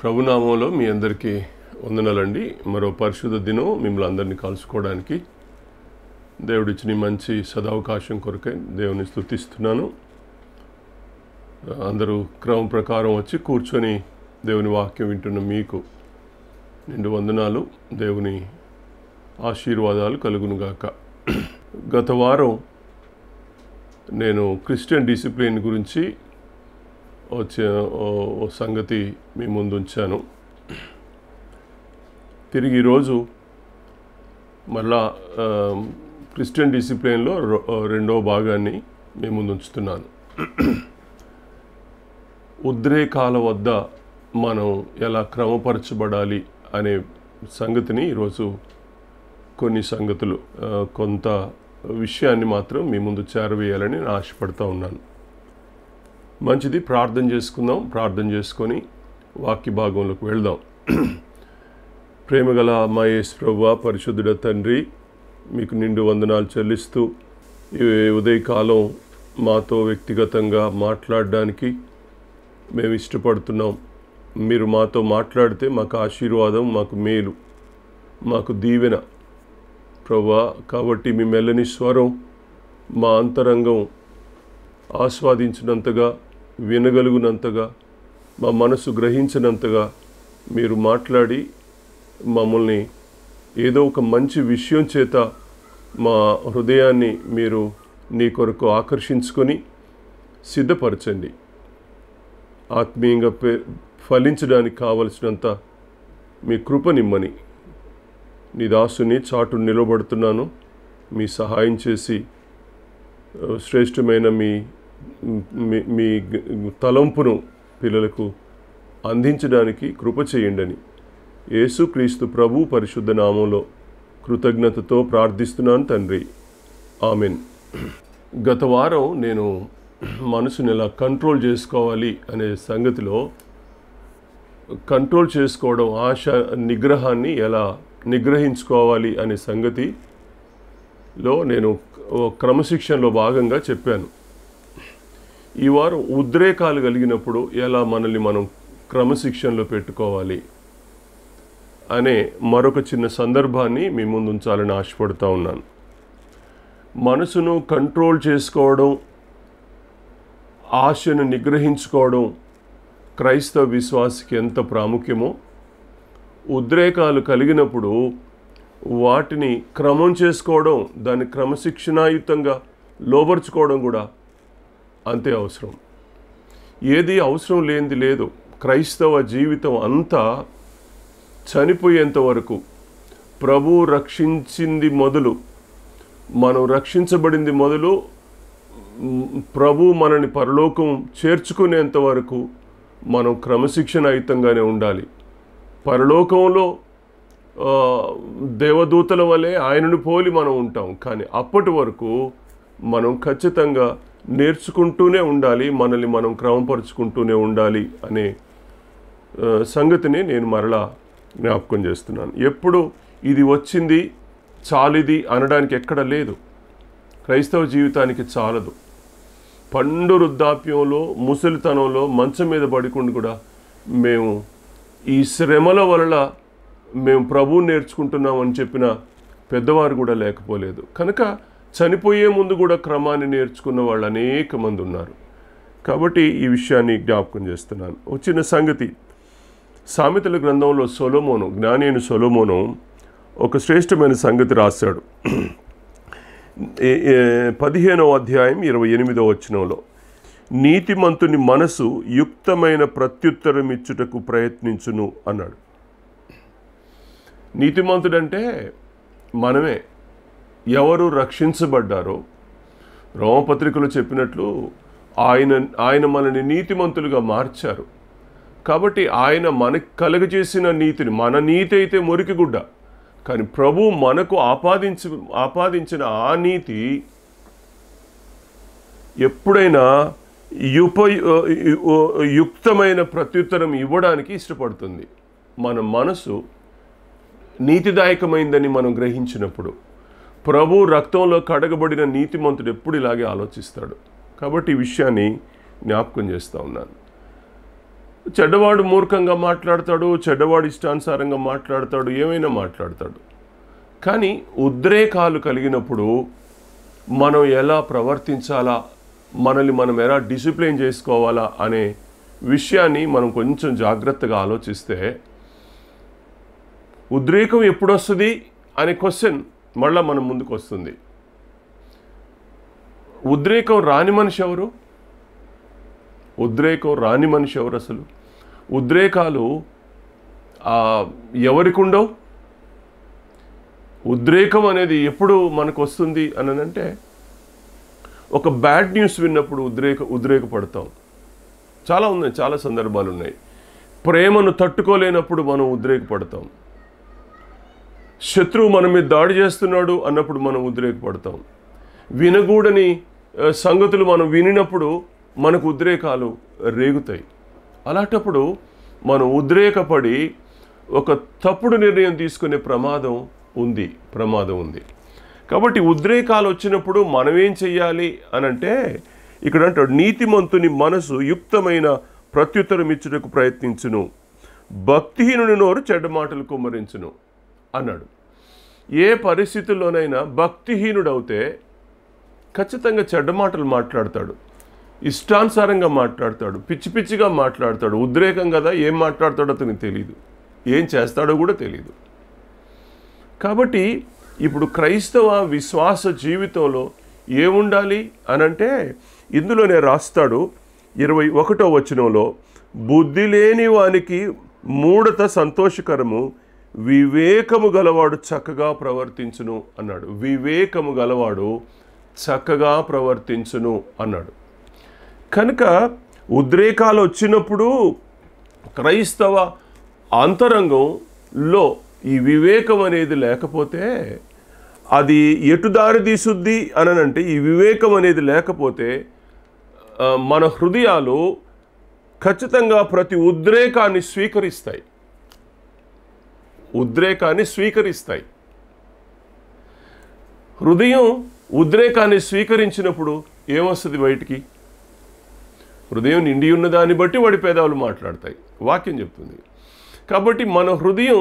ప్రభునామంలో మీ అందరికీ వందనాలండి. మరో పరిశుద్ధ దినం మిమ్మల్ని అందరినీ కలుసుకోవడానికి దేవుడిచ్చిన మంచి సదవకాశం కొరకై దేవుని స్తుతిస్తున్నాను. అందరూ క్రమం ప్రకారం వచ్చి కూర్చొని దేవుని వాక్యం వింటున్న మీకు నిండు వందనాలు, దేవుని ఆశీర్వాదాలు కలుగునుగాక. గత వారం నేను క్రిస్టియన్ డిసిప్లిన్ గురించి వచ్చే సంగతి మీ ముందు ఉంచాను. తిరిగి ఈరోజు మళ్ళా క్రిస్టియన్ డిసిప్లిన్లో రెండవ భాగాన్ని మీ ముందు ఉంచుతున్నాను. ఉద్రేకాల వద్ద మనం ఎలా క్రమపరచబడాలి అనే సంగతిని ఈరోజు కొంత విషయాన్ని మాత్రం మీ ముందు చేరవేయాలని నేను ఆశపడుతూ ఉన్నాను. మంచిది, ప్రార్థన చేసుకుందాం. ప్రార్థన చేసుకొని వాక్య భాగంలోకి వెళ్దాం. ప్రేమగల మా యేసు ప్రభువా, పరిశుద్ధుడ తండ్రి, మీకు నిండు వందనాలు చెల్లిస్తూ ఈ ఉదయకాలం మాతో వ్యక్తిగతంగా మాట్లాడడానికి మేము ఇష్టపడుతున్నాం. మీరు మాతో మాట్లాడితే మాకు ఆశీర్వాదం, మాకు మేలు, మాకు దీవెన ప్రభువా. కాబట్టి మీ మెల్లని స్వరం మా అంతరంగం ఆస్వాదించినంతగా, వినగలుగునంతగా, మా మనసు గ్రహించినంతగా మీరు మాట్లాడి మమ్మల్ని ఏదో ఒక మంచి విషయం చేత మా హృదయాన్ని మీరు నీ కొరకు ఆకర్షించుకొని సిద్ధపరచండి. ఆత్మీయంగా ఫలించడానికి కావలసినంత మీ కృపనిమ్మని నీ దాసుని చాటు నిలబడుతున్నాను. మీ సహాయం చేసి శ్రేష్టమైన మీ తలంపును పిల్లలకు అందించడానికి కృప చేయండి. యేసుక్రీస్తు ప్రభు పరిశుద్ధ నామంలో కృతజ్ఞతతో ప్రార్థిస్తున్నాను తండ్రి, ఆమెన్. గత వారం నేను మనసుని ఎలా కంట్రోల్ చేసుకోవాలి అనే సంగతిలో, కంట్రోల్ చేసుకోవడం, ఆశ నిగ్రహాన్ని ఎలా నిగ్రహించుకోవాలి అనే సంగతిలో నేను క్రమశిక్షణలో భాగంగా చెప్పాను. ఈ వారం ఉద్రేకాలు కలిగినప్పుడు ఎలా మనల్ని మనం క్రమశిక్షణలో పెట్టుకోవాలి అనే మరొక చిన్న సందర్భాన్ని మీ ముందు ఉంచాలని ఆశపడుతూ ఉన్నాను. మనసును కంట్రోల్ చేసుకోవడం, ఆశను నిగ్రహించుకోవడం క్రైస్తవ విశ్వాసికి ఎంత ప్రాముఖ్యమో, ఉద్రేకాలు కలిగినప్పుడు వాటిని క్రమం చేసుకోవడం, దాన్ని క్రమశిక్షణాయుతంగా లోబర్చుకోవడం కూడా అంతే అవసరం. ఏది అవసరం లేనిది లేదు. క్రైస్తవ జీవితం అంతా చనిపోయేంత వరకు, ప్రభువు రక్షించింది మొదలు, మనం రక్షించబడింది మొదలు, ప్రభు మనని పరలోకం చేర్చుకునేంత వరకు మనం క్రమశిక్షణాయుతంగానే ఉండాలి. పరలోకంలో దేవదూతల వలె ఆయనను పోలి మనం ఉంటాం. కానీ అప్పటి వరకు మనం ఖచ్చితంగా నేర్చుకుంటూనే ఉండాలి, మనల్ని మనం క్రమపరుచుకుంటూనే ఉండాలి అనే సంగతిని నేను మరలా జ్ఞాపకం చేస్తున్నాను. ఎప్పుడు ఇది వచ్చింది చాలిది అనడానికి ఎక్కడ లేదు. క్రైస్తవ జీవితానికి చాలదు. పండు వృద్ధాప్యంలో, ముసలితనంలో మంచం మీద పడుకుంటూ కూడా మేము ఈ శ్రమల వలన మేము ప్రభువుని నేర్చుకుంటున్నామని చెప్పిన పెద్దవారు కూడా లేకపోలేదు. కనుక చనిపోయే ముందు కూడా క్రమాన్ని నేర్చుకున్న వాళ్ళు అనేక మంది ఉన్నారు. కాబట్టి ఈ విషయాన్ని జ్ఞాపకం చేస్తున్నాను. వచ్చిన సంగతి, సామెతల గ్రంథంలో సొలొమోను, జ్ఞాని అయిన సొలొమోను ఒక శ్రేష్టమైన సంగతి రాశాడు. 15వ అధ్యాయం 28వ వచనంలో, నీతిమంతుని మనసు యుక్తమైన ప్రత్యుత్తరం ఇచ్చుటకు ప్రయత్నించును అన్నాడు. నీతిమంతుడంటే మనమే. ఎవరు రక్షించబడ్డారో, రోమపత్రికలో చెప్పినట్లు ఆయన మనని నీతిమంతులుగా మార్చారు. కాబట్టి ఆయన మనకు కలుగజేసిన నీతిని, మన నీతి అయితే మురికి గుడ్డ, కానీ ప్రభు మనకు ఆపాదించిన ఆ నీతి ఎప్పుడైనా యుక్తమైన ప్రత్యుత్తరం ఇవ్వడానికి ఇష్టపడుతుంది. మన మనసు నీతిదాయకమైందని మనం గ్రహించినప్పుడు, ప్రభు రక్తంలో కడగబడిన నీతిమంతుడు ఎప్పుడు ఇలాగే ఆలోచిస్తాడు. కాబట్టి ఈ విషయాన్ని జ్ఞాపకం చేస్తూ ఉన్నాను. చెడ్డవాడు మూర్ఖంగా మాట్లాడతాడు, చెడ్డవాడు ఇష్టానుసారంగా మాట్లాడతాడు, ఏమైనా మాట్లాడతాడు. కానీ ఉద్రేకాలు కలిగినప్పుడు మనం ఎలా ప్రవర్తించాలా, మనల్ని మనం ఎలా డిసిప్లిన్ చేసుకోవాలా అనే విషయాన్ని మనం కొంచెం జాగ్రత్తగా ఆలోచిస్తే, ఉద్రేకం ఎప్పుడు వస్తుంది అనే క్వశ్చన్ మళ్ళీ మన ముందుకు వస్తుంది. ఉద్రేకం రాని మనిషి ఎవరు? ఉద్రేకం రాని మనిషి ఎవరు? అసలు ఉద్రేకాలు ఎవరికి ఉండవు? ఉద్రేకం అనేది ఎప్పుడు మనకు వస్తుంది అని అంటే, ఒక బ్యాడ్ న్యూస్ విన్నప్పుడు ఉద్రేకపడతాం. చాలా ఉన్నాయి, చాలా సందర్భాలు ఉన్నాయి. ప్రేమను తట్టుకోలేనప్పుడు మనం ఉద్రేకపడతాం. శత్రువు మన మీద దాడి చేస్తున్నాడు అన్నప్పుడు మనం ఉద్రేకపడతాం. వినగూడని సంగతులు మనం వినినప్పుడు మనకు ఉద్రేకాలు రేగుతాయి. అలాంటప్పుడు మనం ఉద్రేకపడి ఒక తప్పుడు నిర్ణయం తీసుకునే ప్రమాదం ఉంది. కాబట్టి ఉద్రేకాలు వచ్చినప్పుడు మనం ఏం చెయ్యాలి అనంటే, ఇక్కడ అంటాడు, నీతిమంతుని మనసు యుక్తమైన ప్రత్యుత్తరం ఇచ్చుటకు ప్రయత్నించును, భక్తిహీనుని నోరు చెడ్డ మాటలు కుమ్మరించును అన్నాడు. ఏ పరిస్థితుల్లోనైనా భక్తిహీనుడవుతే ఖచ్చితంగా చెడ్డ మాటలు మాట్లాడతాడు, ఇష్టానుసారంగా మాట్లాడతాడు, పిచ్చి పిచ్చిగా మాట్లాడతాడు. ఉద్రేకం కదా, ఏం మాట్లాడతాడో అతనికి తెలియదు, ఏం చేస్తాడో కూడా తెలియదు. కాబట్టి ఇప్పుడు క్రైస్తవ విశ్వాస జీవితంలో ఏముండాలి అనంటే, ఇందులోనే రాస్తాడు 21వ వచనంలో, బుద్ధి లేని వానికి మూఢత సంతోషకరము, వివేకము గలవాడు చక్కగా ప్రవర్తించును అన్నాడు. వివేకము గలవాడు చక్కగా ప్రవర్తించును అన్నాడు. కనుక ఉద్రేకాలు వచ్చినప్పుడు క్రైస్తవ అంతరంగంలో ఈ వివేకం అనేది లేకపోతే అది ఎటు దారి తీసుద్ది అనంటే, ఈ వివేకం అనేది లేకపోతే మన హృదయాలు ఖచ్చితంగా ప్రతి ఉద్రేకాన్ని స్వీకరిస్తాయి. హృదయం ఉద్రేకాన్ని స్వీకరించినప్పుడు ఏమొస్తుంది బయటికి? హృదయం నిండి ఉన్న దాన్ని బట్టి వాడి పెదాలు మాట్లాడతాయి, వాక్యం చెప్తుంది. కాబట్టి మన హృదయం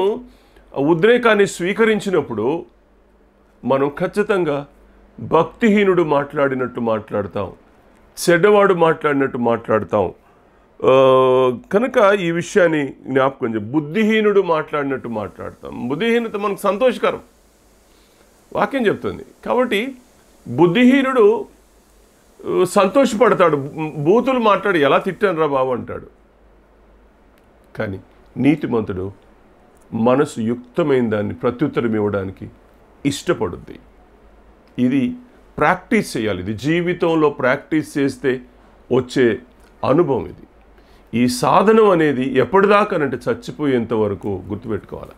ఉద్రేకాన్ని స్వీకరించినప్పుడు మనం ఖచ్చితంగా భక్తిహీనుడు మాట్లాడినట్టు మాట్లాడతాం, చెడ్డవాడు మాట్లాడినట్టు మాట్లాడతాం. కనుక ఈ విషయాన్ని జ్ఞాపకం చేయ, బుద్ధిహీనుడు మాట్లాడినట్టు మాట్లాడతాం. బుద్ధిహీనత మనకు సంతోషకరం, వాక్యం చెప్తుంది. కాబట్టి బుద్ధిహీనుడు సంతోషపడతాడు, బూతులు మాట్లాడి ఎలా తిట్టాను రా బాబు అంటాడు. కానీ నీతిమంతుడు మనసు యుక్తమైన దాన్ని ప్రత్యుత్తరం ఇవ్వడానికి ఇష్టపడుద్ది. ఇది ప్రాక్టీస్ చేయాలి, ఇది జీవితంలో ప్రాక్టీస్ చేస్తే వచ్చే అనుభవం ఇది. ఈ సాధనం అనేది ఎప్పటిదాకానంటే చచ్చిపోయేంత వరకు గుర్తుపెట్టుకోవాలి,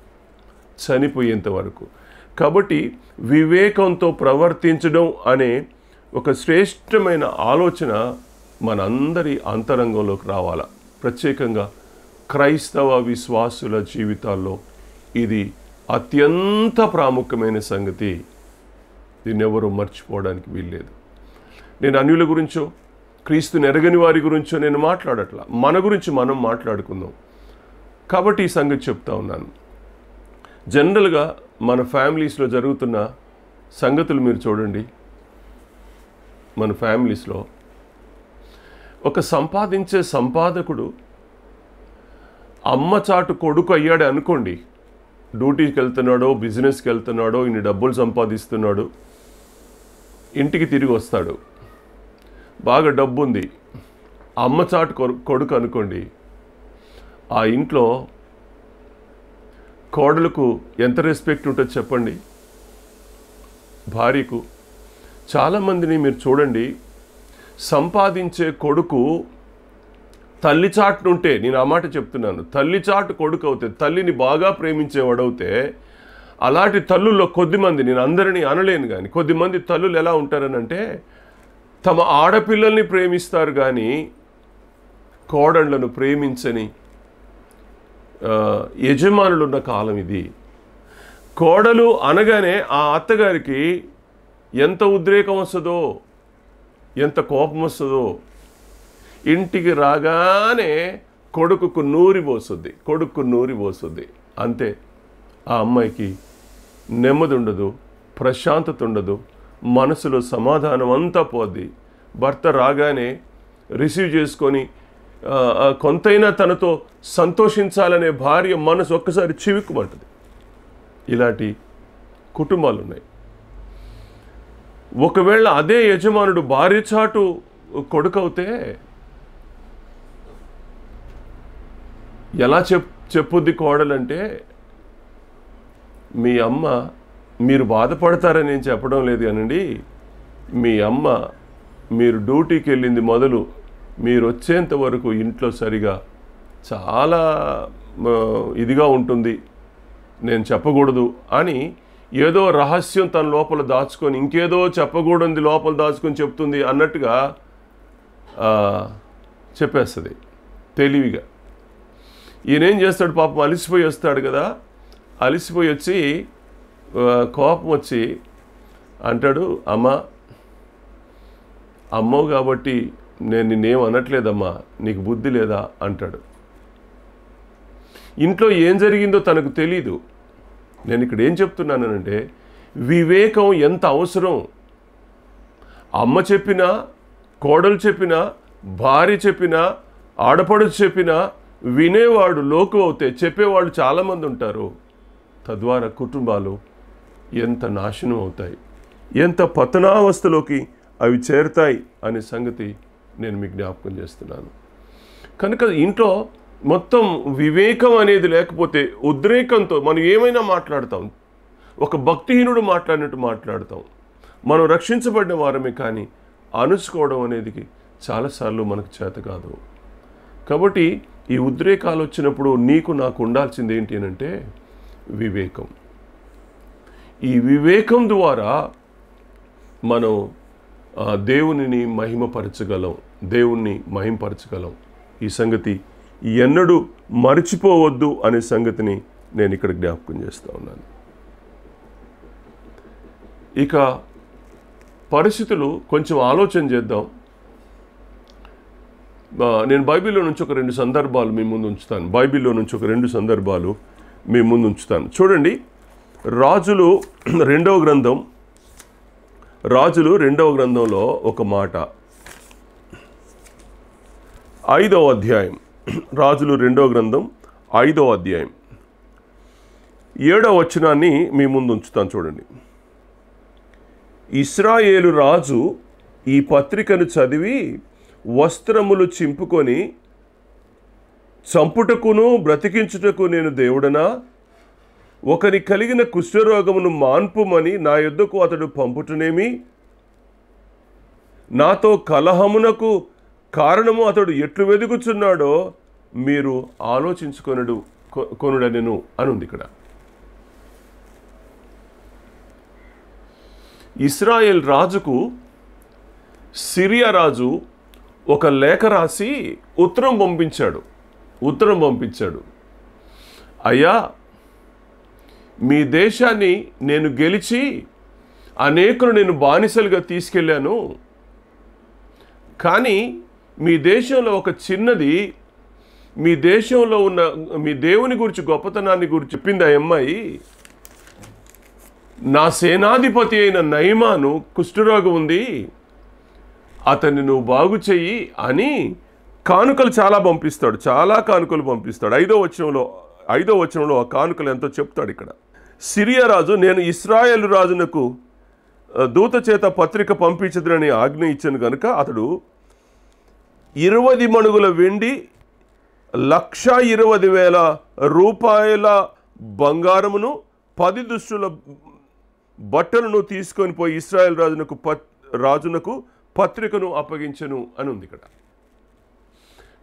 చనిపోయేంత వరకు. కాబట్టి వివేకంతో ప్రవర్తించడం అనే ఒక శ్రేష్టమైన ఆలోచన మనందరి అంతరంగంలోకి రావాలా. ప్రత్యేకంగా క్రైస్తవ విశ్వాసుల జీవితాల్లో ఇది అత్యంత ప్రాముఖ్యమైన సంగతి. దీన్ని ఎవరు మర్చిపోవడానికి వీల్లేదు. నేను అన్యుల గురించో క్రీస్తుని ఎరగని వారి గురించో నేను మాట్లాడట్లా, మన గురించి మనం మాట్లాడుకుందాం. కాబట్టి ఈ సంగతి చెప్తా ఉన్నాను. జనరల్గా మన ఫ్యామిలీస్లో జరుగుతున్న సంగతులు మీరు చూడండి. మన ఫ్యామిలీస్లో ఒక సంపాదించే సంపాదకుడు అమ్మ చాటు కొడుకు అయ్యాడు అనుకోండి. డ్యూటీకి వెళ్తున్నాడో, బిజినెస్కి వెళ్తున్నాడో, ఇన్ని డబ్బులు సంపాదిస్తున్నాడు, ఇంటికి తిరిగి వస్తాడు, బాగా డబ్బు ఉంది, అమ్మ చాటు కొడుకు అనుకోండి. ఆ ఇంట్లో కోడలకు ఎంత రెస్పెక్ట్ ఉంటుందో చెప్పండి, భార్యకు. చాలామందిని మీరు చూడండి, సంపాదించే కొడుకు తల్లి చాటునుంటే, నేను ఆ మాట చెప్తున్నాను, తల్లి చాటు కొడుకు అవుతే, తల్లిని బాగా ప్రేమించేవాడవుతే, అలాంటి తల్లుల్లో కొద్దిమంది, నేను అందరినీ అనలేను కానీ కొద్దిమంది తల్లులు ఎలా ఉంటారనంటే, తమ ఆడపిల్లల్ని ప్రేమిస్తారు కానీ కోడళ్లను ప్రేమించని యజమానులున్న కాలం ఇది. కోడలు అనగానే ఆ అత్తగారికి ఎంత ఉద్రేకం వస్తుందో, ఎంత కోపం వస్తుందో. ఇంటికి రాగానే కొడుకుకు నూరి పోసుద్ది. అంతే, ఆ అమ్మాయికి నెమ్మది ఉండదు, ప్రశాంతత ఉండదు, మనసులో సమాధానం అంతా పోద్ది. భర్త రాగానే రిసీవ్ చేసుకొని కొంతైనా తనతో సంతోషించాలనే భార్య మనసు ఒక్కసారి చివిక్కుమంటుంది. ఇలాంటి కుటుంబాలు ఉన్నాయి. ఒకవేళ అదే యజమానుడు భార్య చాటు కొడుకవుతే ఎలా చెప్పుద్ది కోడలంటే, మీ అమ్మ, మీరు బాధపడతారని నేను చెప్పడం లేదు కానండి, మీ అమ్మ మీరు డ్యూటీకి వెళ్ళింది మొదలు మీరు వచ్చేంత వరకు ఇంట్లో సరిగా చాలా ఇదిగా ఉంటుంది, నేను చెప్పకూడదు అని ఏదో రహస్యం తన లోపల దాచుకొని ఇంకేదో చెప్పకూడదు లోపల దాచుకొని చెప్తుంది అన్నట్టుగా చెప్పేస్తుంది తెలివిగా. ఈయనేం చేస్తాడు పాపం, అలిసిపోయి వస్తాడు కదా, అలిసిపోయి వచ్చి కోపం వచ్చి అంటాడు, అమ్మవు కాబట్టి నేను నిన్నేం అనట్లేదమ్మా, నీకు బుద్ధి లేదా అంటాడు. ఇంట్లో ఏం జరిగిందో తనకు తెలీదు. నేను ఇక్కడ ఏం చెప్తున్నానంటే, వివేకం ఎంత అవసరం. అమ్మ చెప్పినా, కోడలు చెప్పినా, భార్య చెప్పినా, ఆడపడుచు చెప్పినా వినేవాడు లోకు అవుతే చెప్పేవాళ్ళు చాలామంది ఉంటారు. తద్వారా కుటుంబాలు ఎంత నాశనం అవుతాయి, ఎంత పతనావస్థలోకి అవి చేరుతాయి అనే సంగతి నేను మీకు జ్ఞాపకం చేస్తున్నాను. కనుక ఇంట్లో మొత్తం వివేకం అనేది లేకపోతే ఉద్రేకంతో మనం ఏమైనా మాట్లాడతాం, ఒక భక్తిహీనుడు మాట్లాడినట్టు మాట్లాడతాం. మనం రక్షించబడిన వారమే, కానీ అణుచుకోవడం అనేది చాలాసార్లు మనకు చేత కాదు. కాబట్టి ఈ ఉద్రేకాలు వచ్చినప్పుడు నీకు నాకు ఉండాల్సింది ఏంటి అంటే వివేకం. ఈ వివేకం ద్వారా మనం దేవునిని మహిమపరచగలం. ఈ సంగతి ఎన్నడూ మర్చిపోవద్దు అనే సంగతిని నేను ఇక్కడ జ్ఞాపకం చేస్తూ ఉన్నాను. ఇక పరిస్థితులు కొంచెం ఆలోచన చేద్దాం. నేను బైబిల్లో నుంచి ఒక 2 సందర్భాలు మీ ముందు ఉంచుతాను. చూడండి, రాజులు 2వ గ్రంథంలో ఒక మాట, 5వ అధ్యాయం, రాజులు 2వ గ్రంథం 5వ అధ్యాయం 7వ వచనాన్ని మీ ముందు ఉంచుతాను. చూడండి, ఇశ్రాయేలు రాజు ఈ పత్రికను చదివి వస్త్రములు చింపుకొని, చంపుటకును బ్రతికించుటకు నేను దేవుడనా? ఒకరి కలిగిన కుష్ఠరోగమును మాన్పుమని నా యొద్దకు అతడు పంపుటనేమి? నాతో కలహమునకు కారణము అతడు ఎట్లు వెదుకుచున్నాడో మీరు ఆలోచించుకొనుడనెను అనుంది ఇక్కడ. ఇశ్రాయేల్ రాజుకు సిరియా రాజు ఒక లేఖ రాసి ఉత్తరం పంపించాడు. అయ్యా, మీ దేశాన్ని నేను గెలిచి అనేకులు నేను బానిసలుగా తీసుకెళ్ళాను, కానీ మీ దేశంలో ఒక చిన్నది, మీ దేశంలో ఉన్న మీ దేవుని గురించి గొప్పతనాన్ని గురించి చెప్పింది ఆ అమ్మాయి. నా సేనాధిపతి అయిన నయమాను కుష్ఠరోగం ఉంది, అతన్ని నువ్వు బాగు చెయ్యి అని కానుకలు చాలా కానుకలు పంపిస్తాడు. 5వ వచనంలో ఆ కానుకలు ఎంతో చెప్తాడు. ఇక్కడ సిరియా రాజు, నేను ఇశ్రాయేలు రాజునకు దూత చేత పత్రిక పంపించదునని ఆజ్ఞ ఇచ్చాను కనుక అతడు 20 మణుగుల వెండి, 1,20,000 రూపాయల బంగారమును, 10 దుస్తుల బట్టలను తీసుకొని పోయి ఇశ్రాయేల్ రాజునకు పత్రికను అప్పగించను అని ఉంది ఇక్కడ.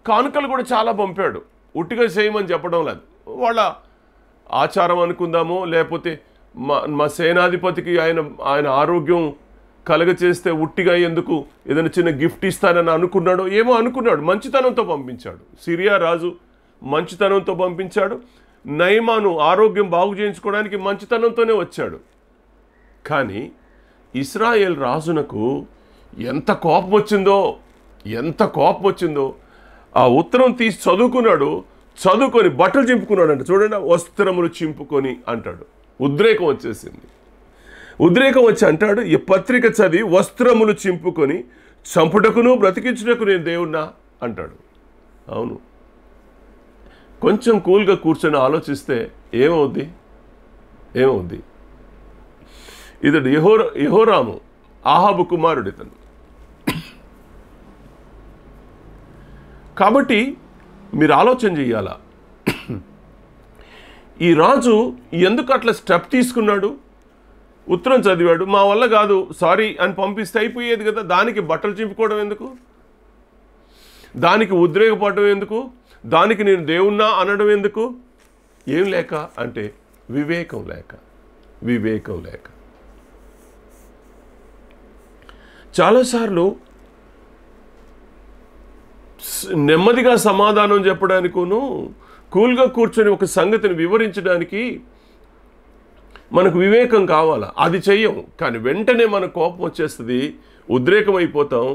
కానుకలు కూడా చాలా పంపాడు, ఉట్టిగా చేయమని చెప్పడం లేదు. వాళ్ళ ఆచారం అనుకుందామో, లేకపోతే మా సేనాధిపతికి ఆయన ఆరోగ్యం కలగచేస్తే ఉట్టిగా ఎందుకు ఏదైనా చిన్న గిఫ్ట్ ఇస్తానని అనుకున్నాడో ఏమో అనుకున్నాడు. మంచితనంతో పంపించాడు. సిరియా రాజు మంచితనంతో పంపించాడు. నయమాను ఆరోగ్యం బాగు చేయించుకోవడానికి మంచితనంతోనే వచ్చాడు. కానీ ఇశ్రాయేల్ రాజునకు ఎంత కోపం వచ్చిందో ఆ ఉత్తరం తీసి చదువుకున్నాడు. చదువుకొని బట్టలు చింపుకున్నాడు అంట. చూడండి, వస్త్రములు చింపుకొని అంటాడు. ఉద్రేకం వచ్చేసింది. ఉద్రేకం వచ్చి అంటాడు, ఈ పత్రిక చదివి వస్త్రములు చింపుకొని చంపుటకును బ్రతికించుటకు నేను దేవుణ్ణా అంటాడు. అవును, కొంచెం కూల్గా కూర్చొని ఆలోచిస్తే ఏమవుద్ది? ఇతడు యెహోరాము, ఆహాబు కుమారుడు ఇతను. కాబట్టి మీరు ఆలోచన చెయ్యాలా, ఈ రాజు ఎందుకు అట్లా స్టెప్ తీసుకున్నాడు? ఉత్తరం చదివాడు, మా వల్ల కాదు సారీ అని పంపిస్తే అయిపోయేది కదా. దానికి బట్టలు చింపుకోవడం ఎందుకు? దానికి ఉద్రేకపడడం ఎందుకు? దానికి నేను దేవుణ్ణా అనడం ఎందుకు? ఏం లేక అంటే వివేకం లేక. చాలాసార్లు నెమ్మదిగా సమాధానం చెప్పడానికును, కూల్గా కూర్చొని ఒక సంగతిని వివరించడానికి మనకు వివేకం కావాలా. అది చెయ్యం. కానీ వెంటనే మన కోపం వచ్చేస్తుంది, ఉద్రేకం అయిపోతాం.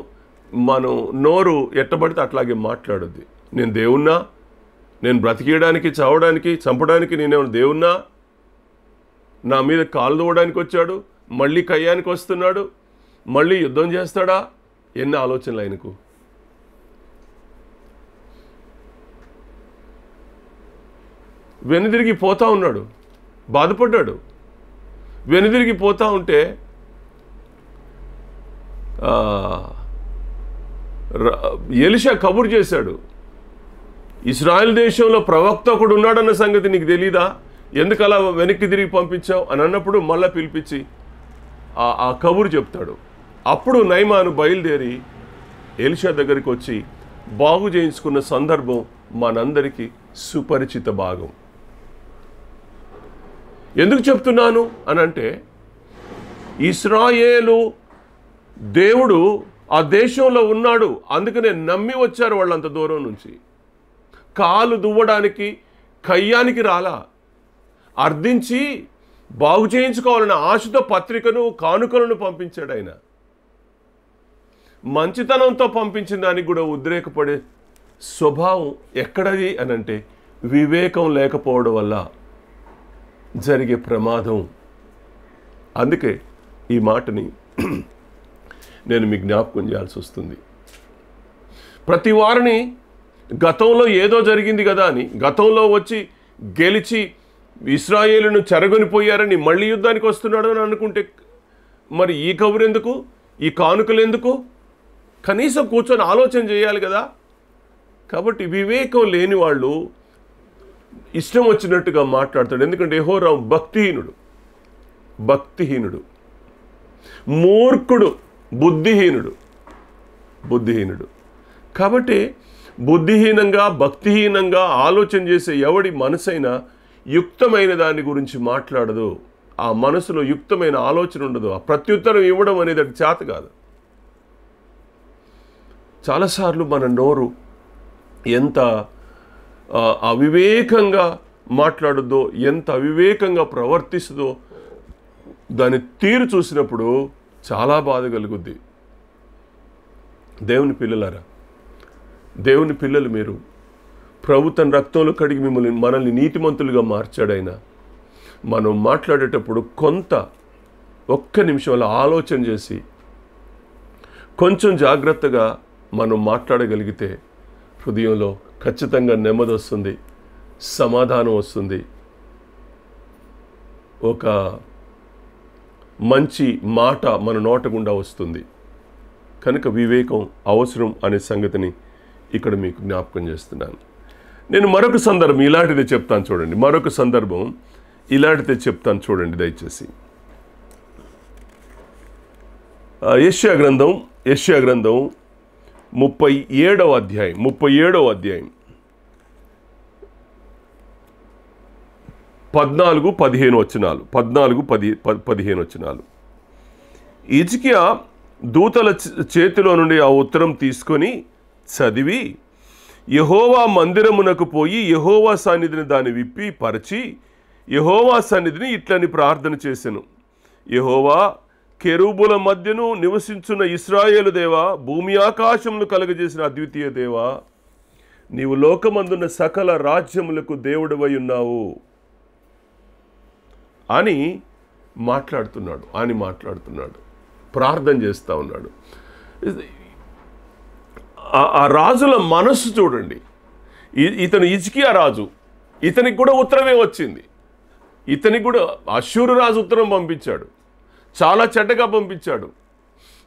మనం నోరు ఎట్టబడితే అట్లాగే మాట్లాడుద్ది. నేను దేవుణ్ణా? నేను బ్రతికేయడానికి, చావడానికి, చంపడానికి నేనేమన్నా దేవుణ్ణా? నా మీద కాలు దూవడానికి వచ్చాడు, మళ్ళీ కయ్యానికి వస్తున్నాడు, మళ్ళీ యుద్ధం చేస్తాడా? ఎన్ని ఆలోచనలు ఆయనకు. వెనుదిరిగి పోతా ఉన్నాడు, బాధపడ్డాడు. వెనుదిరిగి పోతా ఉంటే ఎలీషా కబురు చేశాడు, ఇశ్రాయేల్ దేశంలో ప్రవక్త ఒకడు ఉన్నాడన్న సంగతి నీకు తెలీదా? ఎందుకు అలా వెనక్కి తిరిగి పంపించావు అని అన్నప్పుడు మళ్ళీ పిలిపించి ఆ కబురు చెప్తాడు. అప్పుడు నయమాను బయలుదేరి ఎలీషా దగ్గరికి వచ్చి బాగు చేయించుకున్న సందర్భం మనందరికీ సుపరిచిత భాగం. ఎందుకు చెప్తున్నాను అని అంటే, ఇశ్రాయేలు దేవుడు ఆ దేశంలో ఉన్నాడు, అందుకనే నమ్మి వచ్చారు వాళ్ళంత దూరం నుంచి. కాలు దువ్వడానికి, కయ్యానికి రాలా, అర్థించి బాగు చేయించుకోవాలన్న ఆశతో పత్రికను, కానుకలను పంపించాడు ఆయన. మంచితనంతో పంపించిన దానికి కూడా ఉద్రేకపడే స్వభావం ఎక్కడది అని అంటే వివేకం లేకపోవడం వల్ల జరిగే ప్రమాదం. అందుకే ఈ మాటని నేను మీ జ్ఞాపకం చేయాల్సి వస్తుంది. ప్రతి వారిని గతంలో ఏదో జరిగింది కదా అని, గతంలో వచ్చి గెలిచి ఇశ్రాయేలును చెరగొనిపోయారని మళ్ళీ యుద్ధానికి వస్తున్నాడు అని అనుకుంటే మరి ఈ కబురు ఎందుకు? ఈ కానుకలు ఎందుకు? కనీసం కూర్చొని ఆలోచన చేయాలి కదా. కాబట్టి వివేకం లేని వాళ్ళు ఇష్టం వచ్చినట్టుగా మాట్లాడతాడు. ఎందుకంటే యెహోరాము భక్తిహీనుడు, మూర్ఖుడు, బుద్ధిహీనుడు. కాబట్టి బుద్ధిహీనంగా, భక్తిహీనంగా ఆలోచన చేసే ఎవడి మనసైనా యుక్తమైన దాని గురించి మాట్లాడదు. ఆ మనసులో యుక్తమైన ఆలోచన ఉండదు. ఆ ప్రత్యుత్తరం ఇవ్వడం అనేది అది చేత కాదు. చాలాసార్లు మన నోరు ఎంత అవివేకంగా మాట్లాడుద్దో, ఎంత అవివేకంగా ప్రవర్తిస్తుందో దాని తీరు చూసినప్పుడు చాలా బాధ కలుగుద్ది. దేవుని పిల్లలారా, దేవుని పిల్లలు మీరు, ప్రభు తన రక్తంలో కడిగి మనల్ని నీతిమంతులుగా మార్చాడైనా మనం మాట్లాడేటప్పుడు ఒక్క నిమిషం అలా ఆలోచన చేసి కొంచెం జాగ్రత్తగా మనం మాట్లాడగలిగితే హృదయంలో ఖచ్చితంగా నెమ్మది వస్తుంది, సమాధానం వస్తుంది, ఒక మంచి మాట మన నోట గుండా వస్తుంది. కనుక వివేకం అవసరం అనే సంగతిని ఇక్కడ మీకు జ్ఞాపకం చేస్తున్నాను. నేను మరొక సందర్భం ఇలాంటిదే చెప్తాను చూడండి. దయచేసి యెషయా గ్రంథం 37వ అధ్యాయం 14-15 వచనాలు. హిజ్కియా దూతల చేతిలో నుండి ఆ ఉత్తరం తీసుకొని చదివి యెహోవా మందిరమునకు పోయి యెహోవా సన్నిధిని దాన్ని విప్పి పరిచి యెహోవా సన్నిధిని ఇట్లని ప్రార్థన చేసెను. యెహోవా, కెరూబుల మధ్యను నివసించున్న ఇశ్రాయేలు దేవా, భూమి ఆకాశమును కలుగజేసిన అద్వితీయ దేవా, నీవు లోకమందున్న సకల రాజ్యములకు దేవుడవై ఉన్నావు అని మాట్లాడుతున్నాడు, ప్రార్థన చేస్తూ ఉన్నాడు. ఆ రాజుల మనస్సు చూడండి. ఇతను హిజ్కియా రాజు, ఇతనికి కూడా ఉత్తరమే వచ్చింది. ఇతనికి కూడా అష్షూరు రాజు ఉత్తరం పంపించాడు, చాలా చెడ్డగా పంపించాడు,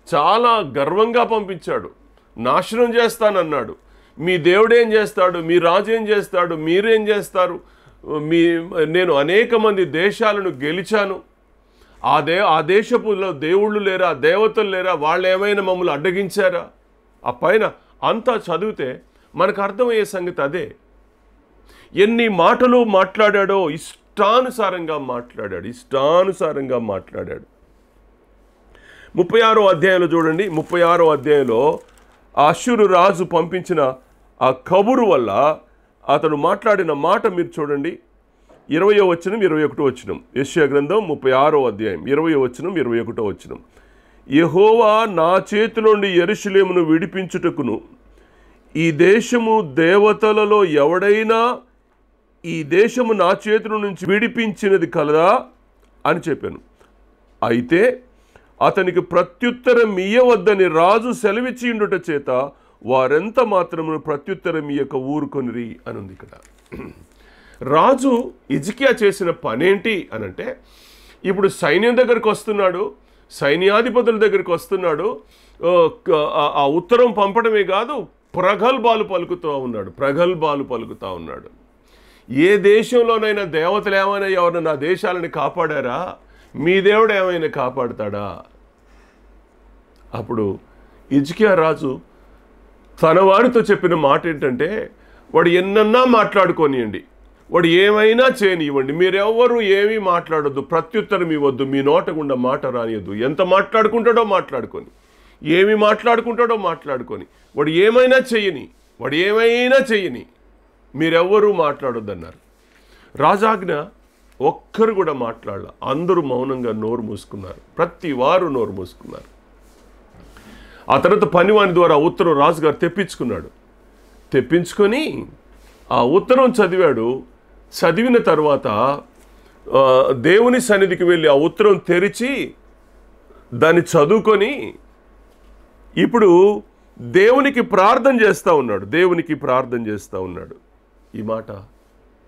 చాలా గర్వంగా పంపించాడు, నాశనం చేస్తానన్నాడు. మీ దేవుడేం చేస్తాడు, మీ రాజు ఏం చేస్తాడు, మీరేం చేస్తారు, నేను అనేక మంది దేశాలను గెలిచాను, ఆ దేశపులో దేవుళ్ళు లేరా, దేవతలు లేరా, వాళ్ళు ఏమైనా మమ్మల్ని అడ్డగించారా? ఆ పైన అంతా చదివితే మనకు అర్థమయ్యే సంగతి అదే. ఎన్ని మాటలు మాట్లాడాడో, ఇష్టానుసారంగా మాట్లాడాడు. 36వ అధ్యాయంలో చూడండి. 36వ అధ్యాయంలో అష్షూరు రాజు పంపించిన ఆ కబురు వల్ల అతను మాట్లాడిన మాట మీరు చూడండి. 20వ వచనం 21వ వచనం, యెషయా గ్రంథం 36వ అధ్యాయం 20వ వచనం 21వ వచనం. యెహోవా నా చేతిలోండి యెరూషలేమును విడిపించుటకును, ఈ దేశము దేవతలలో ఎవడైనా ఈ దేశము నా చేతుల నుంచి విడిపించినది కలదా అని చెప్పాను. అయితే అతనికి ప్రత్యుత్తరం ఇయ్యవద్దని రాజు సెలవిచ్చియుండుట చేత వారెంత మాత్రమును ప్రత్యుత్తరం ఇయ్యక ఊరుకొనిరి అని ఉంది ఇక్కడ. రాజు హిజ్కియా చేసిన పనేంటి అనంటే, ఇప్పుడు సైన్యం దగ్గరికి వస్తున్నాడు, సైన్యాధిపతుల దగ్గరికి వస్తున్నాడు, ఆ ఉత్తరం పంపడమే కాదు, ప్రగల్భాలు పలుకుతూ ఉన్నాడు. ఏ దేశంలోనైనా దేవతలు ఏమైనా ఎవరైనా నా దేశాలని కాపాడారా? మీ దేవుడు ఏమైనా కాపాడుతాడా? అప్పుడు హిజ్కియా రాజు తన వారితో చెప్పిన మాట ఏంటంటే, వాడు ఎన్నన్నా మాట్లాడుకోనియండి, వాడు ఏమైనా చేయనివ్వండి, మీరెవ్వరూ ఏమీ మాట్లాడొద్దు, ప్రత్యుత్తరం ఇవ్వద్దు, మీ నోట గుండా మాట రానియద్దు. ఎంత మాట్లాడుకుంటాడో మాట్లాడుకొని, ఏమి మాట్లాడుకుంటాడో మాట్లాడుకొని, వాడు ఏమైనా చెయ్యని, మీరెవ్వరూ మాట్లాడొద్దన్నారు. రాజాజ్ఞ ఒక్కరు కూడా మాట్లాడాల. అందరూ మౌనంగా నోరు మూసుకున్నారు, ప్రతి వారు నోరు మూసుకున్నారు. ఆ తర్వాత పనివాని ద్వారా ఉత్తరం రాజుగారు తెప్పించుకొని ఆ ఉత్తరం చదివాడు. చదివిన తర్వాత దేవుని సన్నిధికి వెళ్ళి ఆ ఉత్తరం తెరిచి దాన్ని చదువుకొని ఇప్పుడు దేవునికి ప్రార్థన చేస్తూ ఉన్నాడు. ఈ మాట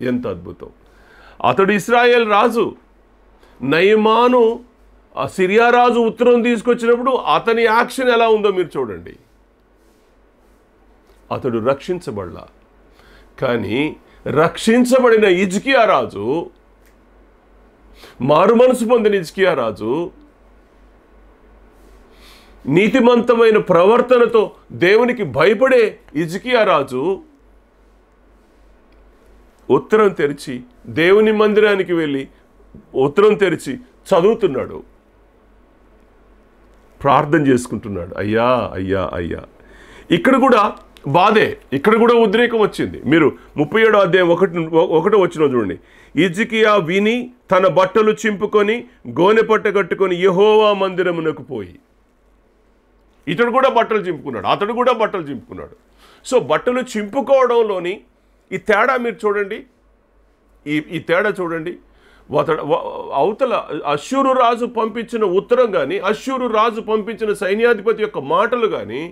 ఎంత అద్భుతం! అతడు ఇశ్రాయేల్ రాజు. నయమాను ఆ సిరియా రాజు ఉత్తరం తీసుకొచ్చినప్పుడు అతని యాక్షన్ ఎలా ఉందో మీరు చూడండి. అతడు రక్షించబడలా, కానీ రక్షించబడిన హిజ్కియా రాజు, మారు మనసు పొందిన హిజ్కియా రాజు, నీతిమంతమైన ప్రవర్తనతో దేవునికి భయపడే హిజ్కియా రాజు ఉత్తరం తెరిచి దేవుని మందిరానికి వెళ్ళి ఉత్తరం తెరిచి చదువుతున్నాడు, ప్రార్థన చేసుకుంటున్నాడు. అయ్యా అయ్యా అయ్యా. ఇక్కడ కూడా బాధే, ఇక్కడ కూడా ఉద్రేకం వచ్చింది. మీరు 37వ అధ్యాయం 1వ వచనం చూడండి. హిజ్కియా విని తన బట్టలు చింపుకొని గోనె పట్ట కట్టుకొని యెహోవా మందిరమునకు పోయి. అతడు కూడా బట్టలు చింపుకున్నాడు. సో బట్టలు చింపుకోవడంలోని ఈ తేడా మీరు చూడండి, ఈ తేడా చూడండి. అవతల అష్షూరు రాజు పంపించిన ఉత్తరం కానీ, అష్షూరు రాజు పంపించిన సైన్యాధిపతి యొక్క మాటలు కానీ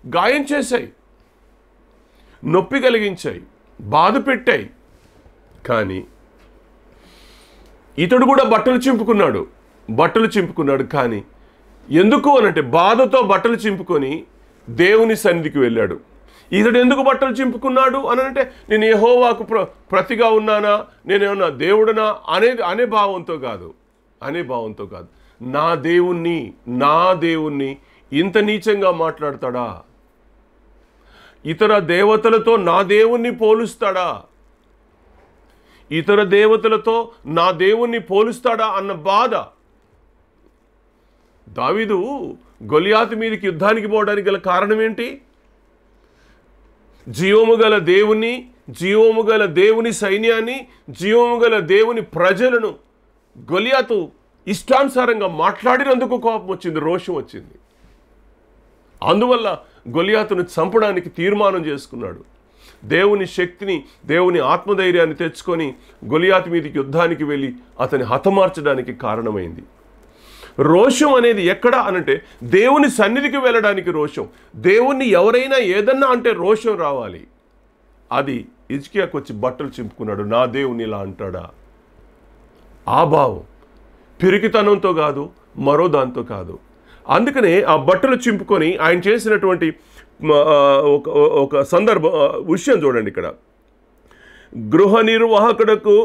గాయం చేశాయి, నొప్పి కలిగించాయి, బాధ పెట్టాయి. కానీ ఇతడు కూడా బట్టలు చింపుకున్నాడు. కానీ ఎందుకు అనంటే బాధతో బట్టలు చింపుకొని దేవుని సన్నిధికి వెళ్ళాడు. ఇతడు ఎందుకు బట్టలు చింపుకున్నాడు అనంటే, నేను యెహోవాకు ప్రతిగా ఉన్నానా, నేనేమన్నా దేవుడనా అనే భావంతో కాదు. నా దేవుణ్ణి ఇంత నీచంగా మాట్లాడతాడా? ఇతర దేవతలతో నా దేవుణ్ణి పోలుస్తాడా అన్న బాధ. దావీదు గొలియాతు మీదకి యుద్ధానికి పోవడానికి గల కారణం ఏంటి? జీవము గల దేవుని సైన్యాన్ని, జీవము గల దేవుని ప్రజలను గొలియాతు ఇష్టానుసారంగా మాట్లాడినందుకు కోపం వచ్చింది, రోషం వచ్చింది. అందువల్ల గొలియాతును చంపడానికి తీర్మానం చేసుకున్నాడు. దేవుని శక్తిని, దేవుని ఆత్మధైర్యాన్ని తెచ్చుకొని గొలియాతు మీదకి యుద్ధానికి వెళ్ళి అతని హతమార్చడానికి కారణమైంది. రోషం అనేది ఎక్కడ అనంటే దేవుని సన్నిధికి వెళ్ళడానికి రోషం. దేవుణ్ణి ఎవరైనా ఏదన్నా అంటే రోషం రావాలి. అది హిజ్కియాకు వచ్చి బట్టలు చింపుకున్నాడు. నా దేవుని ఇలా అంటాడా? ఆ భావం పిరికితనంతో కాదు, మరో దాంతో కాదు. అందుకనే ఆ బట్టలు చింపుకొని ఆయన చేసినటువంటి ఒక విషయం చూడండి. ఇక్కడ గృహ నిర్వాహకుడకు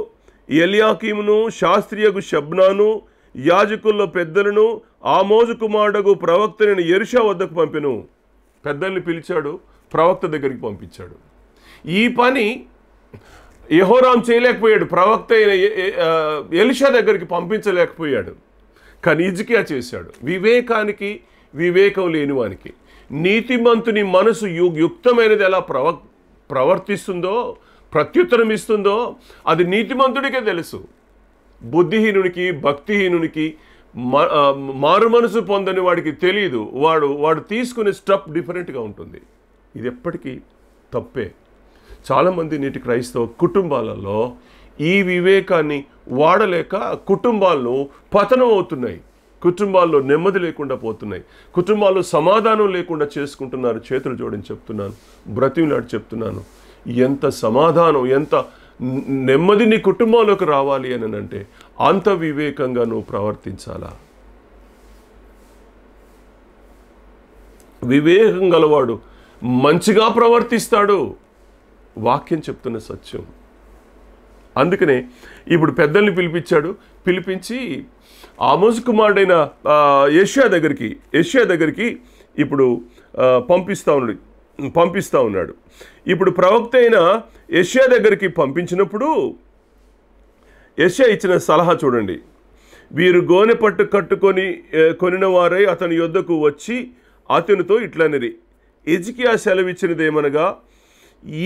ఎల్యాకీమును, శాస్త్రియకు షబ్నాను, యాజకుల్లో పెద్దలను, ఆమోజు కుమారుడకు ప్రవక్తని యెరిషా వద్దకు పంపెను. పెద్దల్ని పిలిచాడు, ప్రవక్త దగ్గరికి పంపించాడు. ఈ పని యెహోరాం చేయలేకపోయాడు, ప్రవక్త అయిన ఎలీషా దగ్గరికి పంపించలేకపోయాడు. కానీ హిజ్కియా చేశాడు. వివేకానికి వివేకం లేనివానికి, నీతిమంతుని మనసు యుక్తమైనది ఎలా ప్రవర్తిస్తుందో, ప్రత్యుత్తరం ఇస్తుందో అది నీతిమంతుడికే తెలుసు. బుద్ధిహీనునికి, భక్తిహీనునికి, మారు మనసు పొందని వాడికి తెలియదు. వాడు తీసుకునే స్టెప్ డిఫరెంట్గా ఉంటుంది. ఇది ఎప్పటికీ తప్పే. చాలామంది నేటి క్రైస్తవ కుటుంబాలలో ఈ వివేకాన్ని వాడలేక కుటుంబాల్లో పతనం అవుతున్నాయి. కుటుంబాల్లో నెమ్మది లేకుండా పోతున్నాయి. కుటుంబాల్లో సమాధానం లేకుండా చేసుకుంటున్నారు. చేతులు జోడించి చెప్తున్నాను, బ్రతిమలాడి చెప్తున్నాను, ఎంత సమాధానం, ఎంత నెమ్మది నీ కుటుంబంలోకి రావాలి అని అంటే అంత వివేకంగా నువ్వు ప్రవర్తించాలా. వివేకం గలవాడు మంచిగా ప్రవర్తిస్తాడు. వాక్యం చెప్తున్న సత్యం. అందుకనే ఇప్పుడు పెద్దల్ని పిలిపించి ఆమోజు కుమారుడైన యెషయా దగ్గరికి ఇప్పుడు పంపిస్తా ఉన్నాడు. ఇప్పుడు ప్రవక్త అయిన యెషయా దగ్గరికి పంపించినప్పుడు యెషయా ఇచ్చిన సలహా చూడండి. వీరు గోనె పట్టు కట్టుకొని కొనిన వారై అతని యొద్దకు వచ్చి అతనితో ఇట్లనిరి, హిజ్కియా సెలవిచ్చినదేమనగా,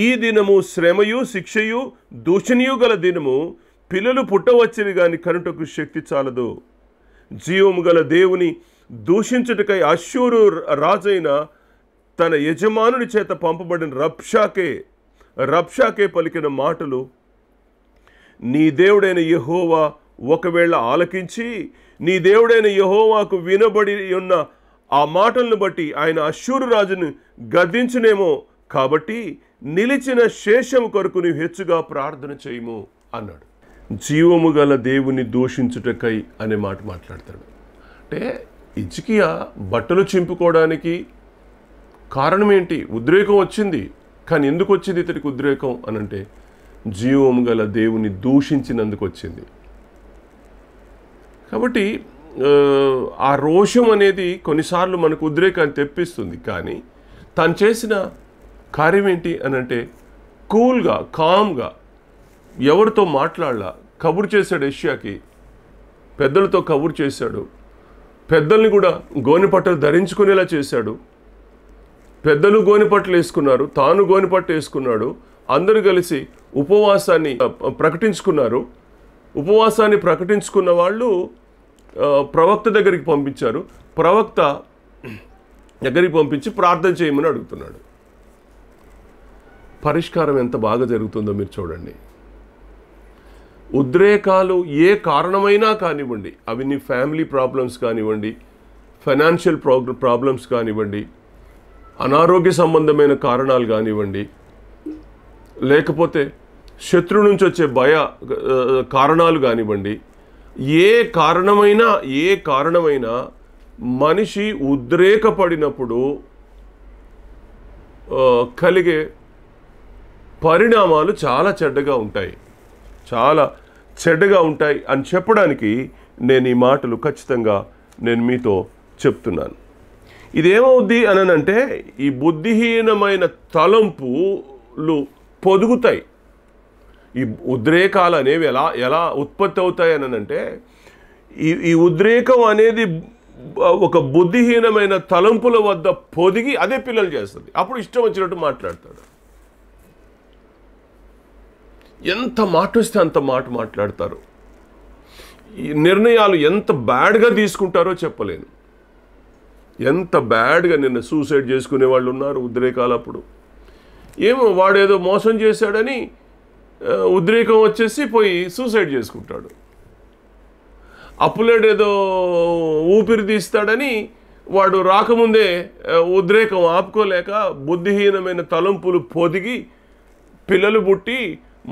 ఈ దినము శ్రమయు శిక్షయు దూషణీయు గల దినము, పిల్లలు పుట్టవచ్చిని గాని కనుటకు శక్తి చాలదు. జీవము గల దేవుని దూషించుటకై అశ్షూరు రాజైన తన యజమానుని చేత పంపబడిన రబ్షాకే పలికిన మాటలు నీ దేవుడైన యెహోవా ఒకవేళ ఆలకించి నీ దేవుడైన యెహోవాకు వినబడి ఉన్న ఆ మాటలను బట్టి ఆయన అశ్షూరు రాజును గద్దించునేమో. కాబట్టి నిలిచిన శేషము కొరకు నీవు హెచ్చుగా ప్రార్థన చేయము అన్నాడు. జీవము గల దేవుని దూషించుటకై అనే మాట మాట్లాడతాడు. అంటే హిజ్కియా బట్టలు చింపుకోవడానికి కారణం ఏంటి? ఉద్రేకం వచ్చింది. కానీ ఎందుకు వచ్చింది ఇతడికి ఉద్రేకం అనంటే జీవము గల దేవుని దూషించినందుకు వచ్చింది. కాబట్టి ఆ రోషం అనేది కొన్నిసార్లు మనకు ఉద్రేకాన్ని తెప్పిస్తుంది. కానీ తను చేసిన కార్యం ఏంటి అనంటే కూల్గా, కామ్గా, ఎవరితో మాట్లాడలా కబురు చేశాడు. యెషయాకి పెద్దలతో కబురు చేశాడు. పెద్దల్ని కూడా గోనెపట్టలు ధరించుకునేలా చేశాడు. పెద్దలు గోనెపట్టలు వేసుకున్నారు, తాను గోనెపట్టు వేసుకున్నాడు. అందరూ కలిసి ఉపవాసాన్ని ప్రకటించుకున్నారు. ఉపవాసాన్ని ప్రకటించుకున్న వాళ్ళు ప్రవక్త దగ్గరికి పంపించారు. ప్రవక్త దగ్గరికి పంపించి ప్రార్థన చేయమని అడుగుతున్నాడు. పరిష్కారం ఎంత బాగా జరుగుతుందో మీరు చూడండి. ఉద్రేకాలు ఏ కారణమైనా కానివ్వండి, అవి నీ ఫ్యామిలీ ప్రాబ్లమ్స్ కానివ్వండి, ఫైనాన్షియల్ ప్రాబ్లమ్స్ కానివ్వండి, అనారోగ్య సంబంధమైన కారణాలు కానివ్వండి, లేకపోతే శత్రు నుంచి వచ్చే కారణాలు కానివ్వండి, ఏ కారణమైనా మనిషి ఉద్రేకపడినప్పుడు కలిగే పరిణామాలు చాలా చెడ్డగా ఉంటాయి అని చెప్పడానికి నేను ఈ మాటలు ఖచ్చితంగా నేను మీతో చెప్తున్నాను. ఇదేమవుద్ది అనంటే ఈ బుద్ధిహీనమైన తలంపులు పొదుగుతాయి. ఈ ఉద్రేకాలు అనేవి ఎలా ఉత్పత్తి అవుతాయి అనంటే ఈ ఉద్రేకం అనేది ఒక బుద్ధిహీనమైన తలంపుల వద్ద పొదిగి అదే పిల్లలు చేస్తుంది. అప్పుడు ఇష్టం వచ్చినట్టు మాట్లాడతాడు. ఎంత మాట వస్తే అంత మాట మాట్లాడతారు. ఈ నిర్ణయాలు ఎంత బ్యాడ్గా తీసుకుంటారో చెప్పలేను. ఎంత బ్యాడ్గా నిన్న సూసైడ్ చేసుకునే వాళ్ళు ఉన్నారు ఉద్రేకాలప్పుడు. ఏమో వాడేదో మోసం చేశాడని ఉద్రేకం వచ్చేసి పోయి సూసైడ్ చేసుకుంటాడు. అప్పులేడేదో ఊపిరి తీస్తాడని వాడు రాకముందే ఉద్రేకం ఆపుకోలేక బుద్ధిహీనమైన తలంపులు పొదిగి పిల్లలు పుట్టి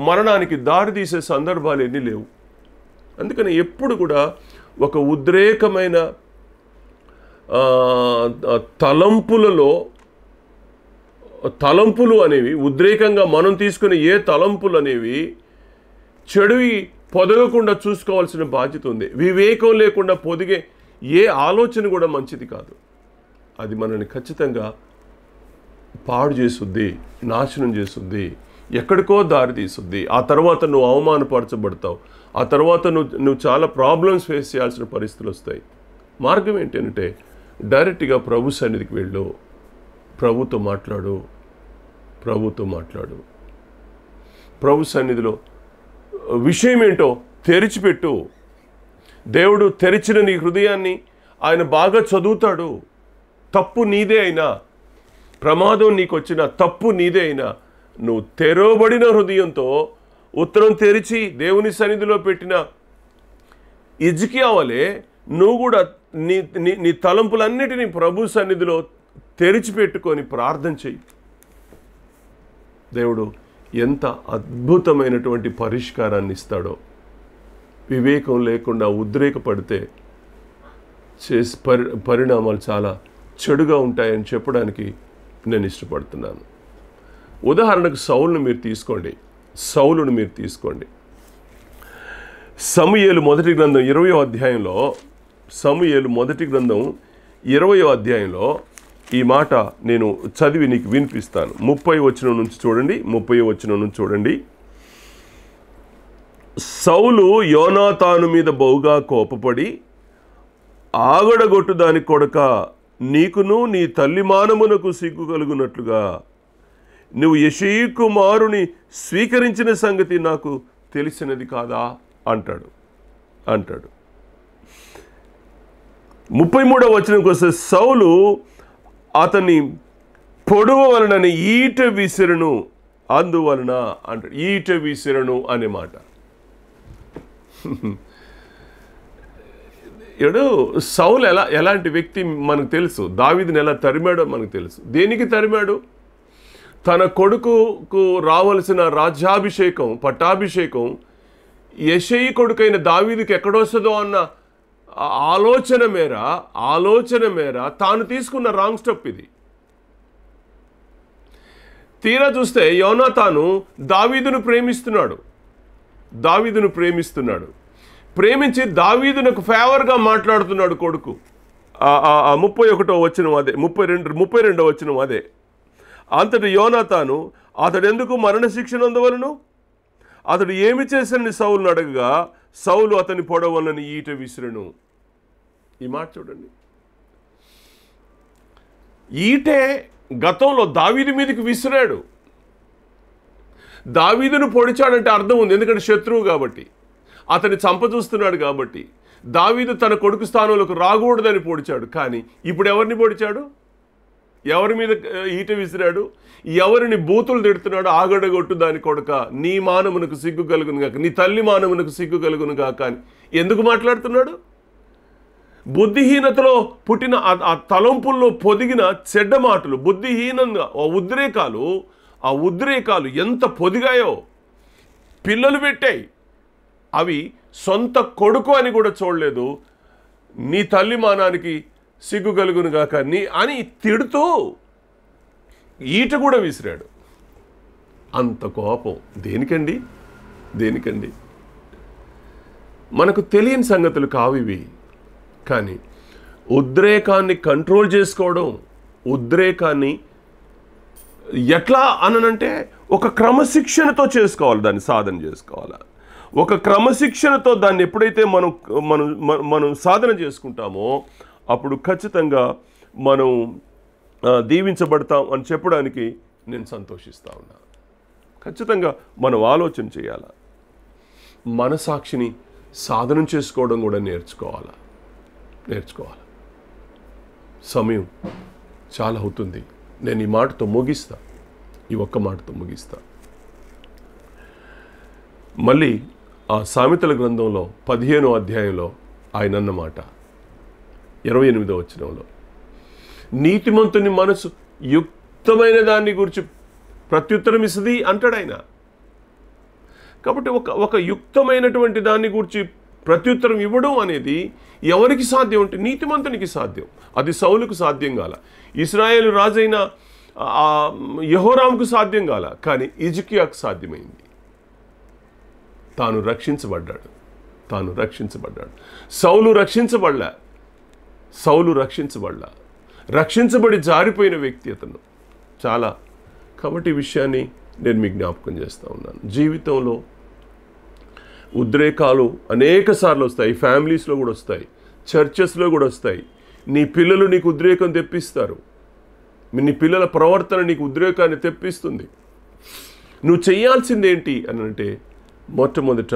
మరణానికి దారి తీసే సందర్భాలు ఎన్ని లేవు. అందుకని ఎప్పుడు కూడా ఒక ఉద్రేకమైన తలంపులు అనేవి, ఉద్రేకంగా మనం తీసుకునే ఏ తలంపులు అనేవి చెడువి పొదగకుండా చూసుకోవాల్సిన బాధ్యత ఉంది. వివేకం లేకుండా పొదిగే ఏ ఆలోచన కూడా మంచిది కాదు. అది మనల్ని ఖచ్చితంగా పాడు చేస్తుంది, నాశనం చేస్తుంది, ఎక్కడికో దారి తీస్తుంది. ఆ తర్వాత నువ్వు అవమానపరచబడతావు. ఆ తర్వాత నువ్వు చాలా ప్రాబ్లమ్స్ ఫేస్ చేయాల్సిన పరిస్థితులు వస్తాయి. మార్గం ఏంటంటే డైరెక్ట్గా ప్రభు సన్నిధికి వెళ్ళు, ప్రభుతో మాట్లాడు. ప్రభు సన్నిధిలో విషయం ఏంటో తెరిచిపెట్టు. దేవుడు తెరిచిన నీ హృదయాన్ని ఆయన బాగా చదువుతాడు. తప్పు నీదే అయినా, ప్రమాదం నీకు వచ్చిన తప్పు నీదే అయినా, నువ్వు తెరవబడిన హృదయంతో ఉత్తరం తెరిచి దేవుని సన్నిధిలో పెట్టిన హిజ్కియా వలె నువ్వు కూడా నీ తలంపులన్నిటినీ ప్రభు సన్నిధిలో తెరిచిపెట్టుకొని ప్రార్థన చెయ్యి. దేవుడు ఎంత అద్భుతమైనటువంటి పరిష్కారాన్ని ఇస్తాడో. వివేకం లేకుండా ఉద్రేకపడితే చేసి పరిణామాలు చాలా చెడుగా ఉంటాయని చెప్పడానికి నేను ఇష్టపడుతున్నాను. ఉదాహరణకు సౌలును మీరు తీసుకోండి. సమూయేలు మొదటి గ్రంథం 20వ అధ్యాయంలో, సమూయేలు మొదటి గ్రంథం 20వ అధ్యాయంలో ఈ మాట నేను చదివి నీకు వినిపిస్తాను. 30వ వచనం నుంచి చూడండి. సౌలు యోనాతాను మీద బహుగా కోపపడి, ఆగడగొట్టు దాని కొడక, నీకును నీ తల్లి మానమునకు సిగ్గు కలుగునట్లుగా నువ్వు యెషయి కుమారుని స్వీకరించిన సంగతి నాకు తెలిసినది కాదా అంటాడు. 33వ వచనంకి వస్తే, సౌలు అతన్ని పొడువ వలనని ఈట విసిరను అందువలన అంటాడు. ఈట విసిరను అనే మాట. ఇప్పుడు సౌలు ఎలాంటి వ్యక్తి మనకు తెలుసు. దావీదుని ఎలా తరిమాడో మనకు తెలుసు. దేనికి తరిమాడు? తన కొడుకుకు రావలసిన రాజ్యాభిషేకం, పట్టాభిషేకం యెషయి కొడుకైన దావీదుకి ఎక్కడొస్తుందో అన్న ఆలోచన మేర తాను తీసుకున్న రాంగ్ స్టెప్ ఇది. తీరా చూస్తే యోనాతాను దావీదును ప్రేమిస్తున్నాడు. ప్రేమించి దావీదునకు ఫేవర్గా మాట్లాడుతున్నాడు కొడుకు. 31వ వచనం అదే, 32వ వచనం అదే. అంతటి యోనాతాను అతడెందుకు మరణశిక్ష నందవలను, అతడు ఏమి చేశానని సౌలును అడగగా, సౌలు అతని పొడవలని ఈట విసిరెను. ఈ మాట చూడండి. ఈటే గతంలో దావీదు మీదకి విసిరాడు. దావీదును పొడిచాడంటే అర్థం ఉంది, ఎందుకంటే శత్రువు కాబట్టి, అతన్ని చంపచూస్తున్నాడు కాబట్టి. దావీదు తన కొడుకు స్థానంలోకి రాకూడదని పొడిచాడు. కానీ ఇప్పుడు ఎవరిని పొడిచాడు? ఎవరి మీద ఈట విసిరాడు? ఎవరిని బూతులు తిడుతున్నాడు? ఆగడగొట్టు దాని కొడుక, నీ మానమునకు సిగ్గు కలుగును గాక, నీ తల్లి మానమునకు సిగ్గు కలుగును గాక అని ఎందుకు మాట్లాడుతున్నాడు? బుద్ధిహీనతలో పుట్టిన ఆ తలంపుల్లో పొదిగిన చెడ్డ మాటలు, బుద్ధిహీనంగా ఆ ఉద్రేకాలు ఎంత పొదిగాయో పిల్లలు పెట్టాయి. అవి సొంత కొడుకు అని కూడా చూడలేదు. నీ తల్లి మానానికి సిగ్గు కలుగును గాక అని తిడుతూ ఈట కూడా విసిరాడు. అంత కోపం దేనికండి? మనకు తెలియని సంగతులు కావివి. కానీ ఉద్రేకాన్ని కంట్రోల్ చేసుకోవడం, ఉద్రేకాన్ని ఎట్లా అనంటే ఒక క్రమశిక్షణతో చేసుకోవాలి, దాన్ని సాధన చేసుకోవాలి. ఒక క్రమశిక్షణతో దాన్ని ఎప్పుడైతే మనం సాధన చేసుకుంటామో అప్పుడు ఖచ్చితంగా మనం దీవించబడతాం అని చెప్పడానికి నేను సంతోషిస్తా ఉన్నా. ఖచ్చితంగా మనం ఆలోచన చేయాలి. మనసాక్షిని సాధనం చేసుకోవడం కూడా నేర్చుకోవాలి. సమయం చాలా అవుతుంది. నేను ఈ మాటతో ముగిస్తా. ఈ ఒక్క మాటతో ముగిస్తా. మళ్ళీ ఆ సామెతల గ్రంథంలో 15వ అధ్యాయంలో ఆయన అన్నమాట 28వ వచనంలో, నీతిమంతుని మనసు యుక్తమైన దాన్ని గురించి ప్రత్యుత్తరం ఇస్తుంది అంటాడు ఆయన. కాబట్టి ఒక యుక్తమైనటువంటి దాన్ని గురించి ప్రత్యుత్తరం ఇవ్వడం అనేది ఎవరికి సాధ్యం అంటే నీతిమంతునికి సాధ్యం. అది సౌలుకు సాధ్యం కాల, ఇశ్రాయేలు రాజైన యెహోరాముకు సాధ్యం కాల, కానీ హిజ్కియాకు సాధ్యమైంది. తాను రక్షించబడ్డాడు. సౌలు రక్షించబడలా. రక్షించబడి జారిపోయిన వ్యక్తి అతను చాలా. కాబట్టి ఈ విషయాన్ని నేను మీకు జ్ఞాపకం చేస్తూ ఉన్నాను. జీవితంలో ఉద్రేకాలు అనేక సార్లు వస్తాయి, ఫ్యామిలీస్లో కూడా వస్తాయి, చర్చెస్లో కూడా వస్తాయి. నీ పిల్లలు నీకు ఉద్రేకం తెప్పిస్తారు, నీ పిల్లల ప్రవర్తన నీకు ఉద్రేకాన్ని తెప్పిస్తుంది. నువ్వు చేయాల్సింది ఏంటి అని అంటే, మొట్టమొదట